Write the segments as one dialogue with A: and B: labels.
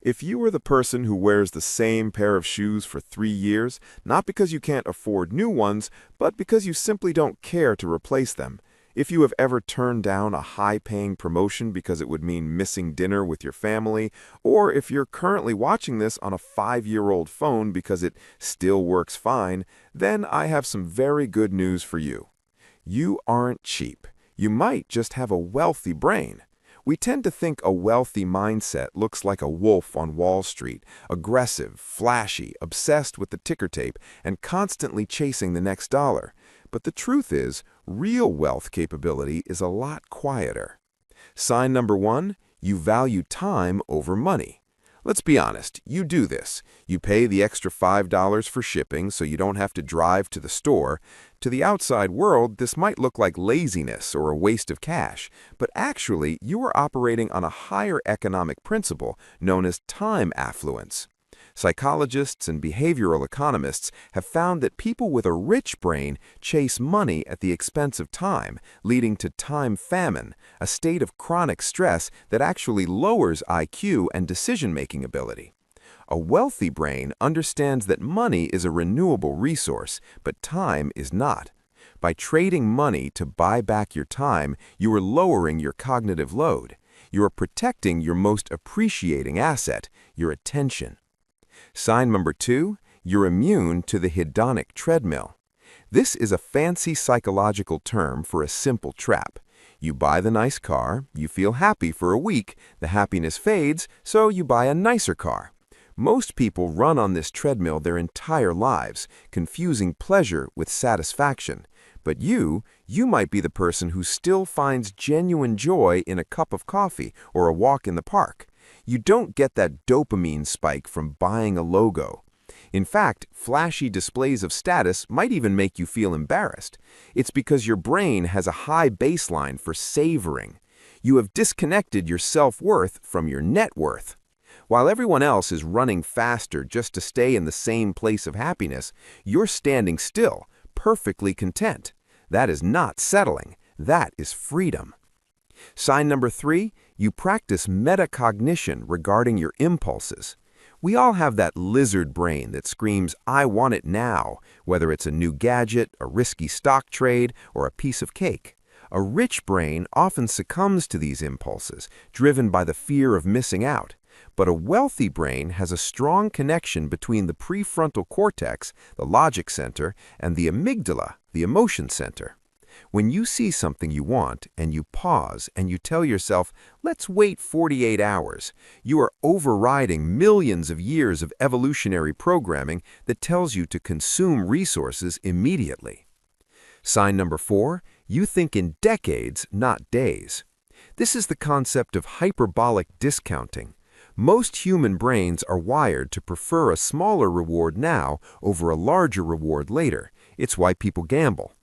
A: If you are the person who wears the same pair of shoes for 3 years, not because you can't afford new ones, but because you simply don't care to replace them, if you have ever turned down a high-paying promotion because it would mean missing dinner with your family, or if you're currently watching this on a 5-year-old phone because it still works fine, then I have some very good news for you. You aren't cheap. You might just have a wealthy brain. We tend to think a wealthy mindset looks like a wolf on Wall Street, aggressive, flashy, obsessed with the ticker tape, and constantly chasing the next dollar. But the truth is, real wealth capability is a lot quieter. Sign number 1, you value time over money. Let's be honest, you do this. You pay the extra $5 for shipping so you don't have to drive to the store. To the outside world, this might look like laziness or a waste of cash, but actually, you are operating on a higher economic principle known as time affluence. Psychologists and behavioral economists have found that people with a rich brain chase money at the expense of time, leading to time famine, a state of chronic stress that actually lowers IQ and decision-making ability. A wealthy brain understands that money is a renewable resource, but time is not. By trading money to buy back your time, you are lowering your cognitive load. You are protecting your most appreciating asset, your attention. Sign number 2, you're immune to the hedonic treadmill. This is a fancy psychological term for a simple trap. You buy the nice car, you feel happy for a week, the happiness fades, so you buy a nicer car. Most people run on this treadmill their entire lives, confusing pleasure with satisfaction. But you might be the person who still finds genuine joy in a cup of coffee or a walk in the park. You don't get that dopamine spike from buying a logo. In fact, flashy displays of status might even make you feel embarrassed. It's because your brain has a high baseline for savoring. You have disconnected your self-worth from your net worth. While everyone else is running faster just to stay in the same place of happiness, you're standing still, perfectly content. That is not settling. That is freedom. Sign number 3, you practice metacognition regarding your impulses. We all have that lizard brain that screams, "I want it now," whether it's a new gadget, a risky stock trade, or a piece of cake. A rich brain often succumbs to these impulses, driven by the fear of missing out. But a wealthy brain has a strong connection between the prefrontal cortex, the logic center, and the amygdala, the emotion center. When you see something you want and you pause and you tell yourself, "Let's wait 48 hours, you are overriding millions of years of evolutionary programming that tells you to consume resources immediately. Sign number 4, you think in decades, not days. This is the concept of hyperbolic discounting. Most human brains are wired to prefer a smaller reward now over a larger reward later. It's why people gamble.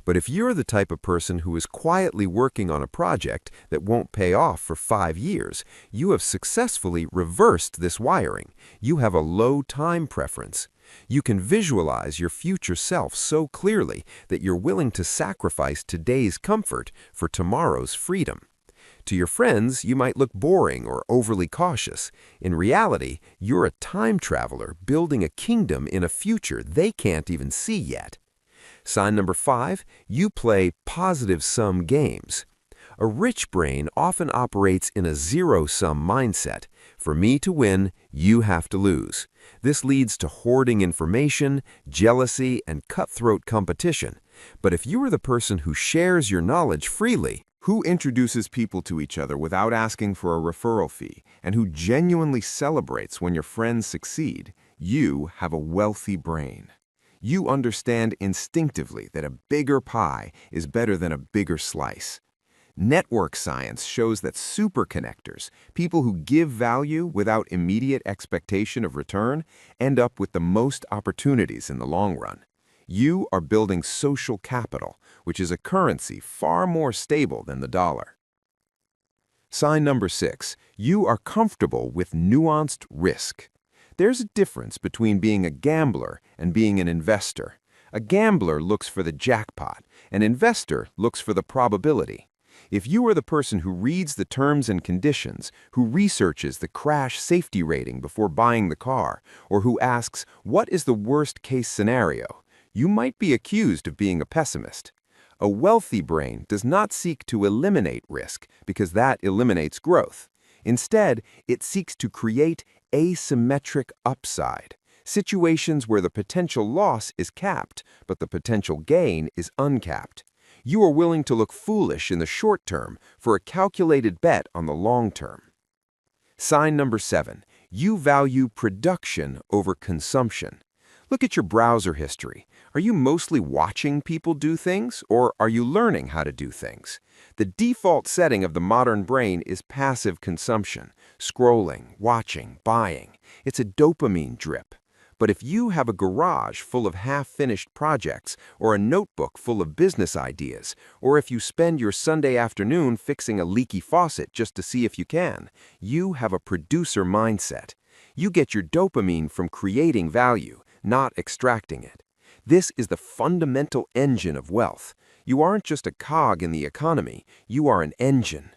A: But if you're the type of person who is quietly working on a project that won't pay off for 5 years, you have successfully reversed this wiring. You have a low time preference. You can visualize your future self so clearly that you're willing to sacrifice today's comfort for tomorrow's freedom. To your friends, you might look boring or overly cautious. In reality, you're a time traveler building a kingdom in a future they can't even see yet. Sign number 5, you play positive-sum games. A rich brain often operates in a zero-sum mindset. For me to win, you have to lose. This leads to hoarding information, jealousy, and cutthroat competition. But if you are the person who shares your knowledge freely, who introduces people to each other without asking for a referral fee, and who genuinely celebrates when your friends succeed, you have a wealthy brain. You understand instinctively that a bigger pie is better than a bigger slice. Network science shows that superconnectors, people who give value without immediate expectation of return, end up with the most opportunities in the long run. You are building social capital, which is a currency far more stable than the dollar. Sign number 6, you are comfortable with nuanced risk. There's a difference between being a gambler and being an investor. A gambler looks for the jackpot. An investor looks for the probability.
B: If you are the person who reads the terms and conditions, who researches the crash safety rating before buying the car, or who asks, what is the worst-case scenario, you might be accused of being a pessimist. A wealthy brain does not seek to eliminate risk because that eliminates growth. Instead, it seeks to create asymmetric upside, situations where the potential loss is capped, but the potential gain is uncapped. You are willing to look foolish in the short term for a calculated bet on the long term. Sign number 7. You value production over consumption. Look at your browser history. Are you mostly watching people do things, or are you learning how to do things? The default setting of the modern brain is passive consumption, scrolling, watching, buying. It's a dopamine drip. But if you have a garage full of half-finished projects, or a notebook full of business ideas, or if you spend your Sunday afternoon fixing a leaky faucet just to see if you can, you have a producer mindset. You get your dopamine from creating value, not extracting it. This is the fundamental engine of wealth. You aren't just a cog in the economy, you are an engine.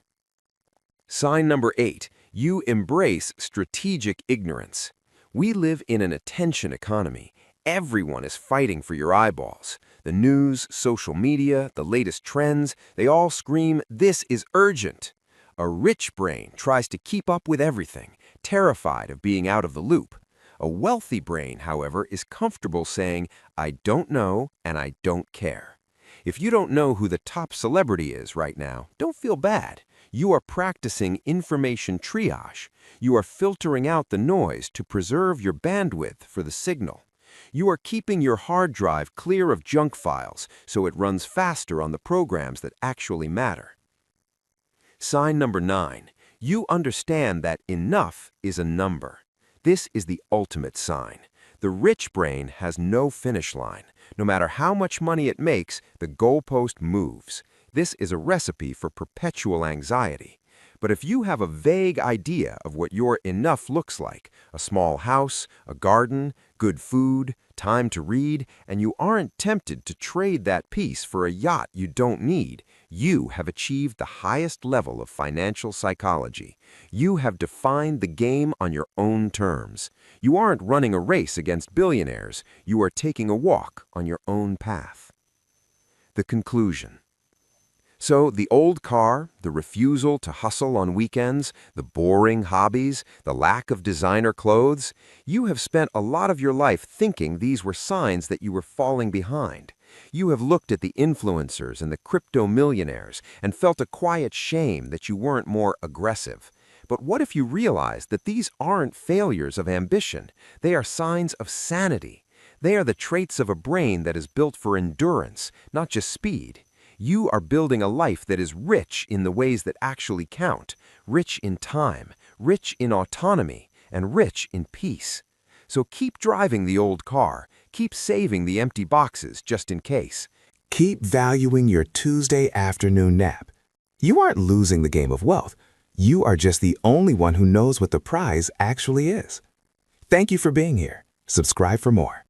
B: Sign number 8. You embrace strategic ignorance. We live in an attention economy. Everyone is fighting for your eyeballs. The news, social media, the latest trends, they all scream, "This is urgent." A rich brain tries to keep up with everything, terrified of being out of the loop. A wealthy brain, however, is comfortable saying, "I don't know and I don't care." If you don't know who the top celebrity is right now, don't feel bad. You are practicing information triage. You are filtering out the noise to preserve your bandwidth for the signal. You are keeping your hard drive clear of junk files so it runs faster on the programs that actually matter. Sign number 9. You understand that enough is a number. This is the ultimate sign. The rich brain has no finish line. No matter how much money it makes, the goalpost moves. This is a recipe for perpetual anxiety. But if you have a vague idea of what your enough looks like, a small house, a garden, good food, time to read, and you aren't tempted to trade that piece for a yacht you don't need, you have achieved the highest level of financial psychology. You have defined the game on your own terms. You aren't running a race against billionaires. You are taking a walk on your own path. The conclusion. So the old car, the refusal to hustle on weekends, the boring hobbies, the lack of designer clothes, you have spent a lot of your life thinking these were signs that you were falling behind. You have looked at the influencers and the crypto millionaires and felt a quiet shame that you weren't more aggressive. But what if you realized that these aren't failures of ambition? They are signs of sanity. They are the traits of a brain that is built for endurance, not just speed. You are building a life that is rich in the ways that actually count, rich in time, rich in autonomy, and rich in peace. So keep driving the old car, keep saving the empty boxes just in case.
C: Keep valuing your Tuesday afternoon nap. You aren't losing the game of wealth. You are just the only one who knows what the prize actually is. Thank you for being here. Subscribe for more.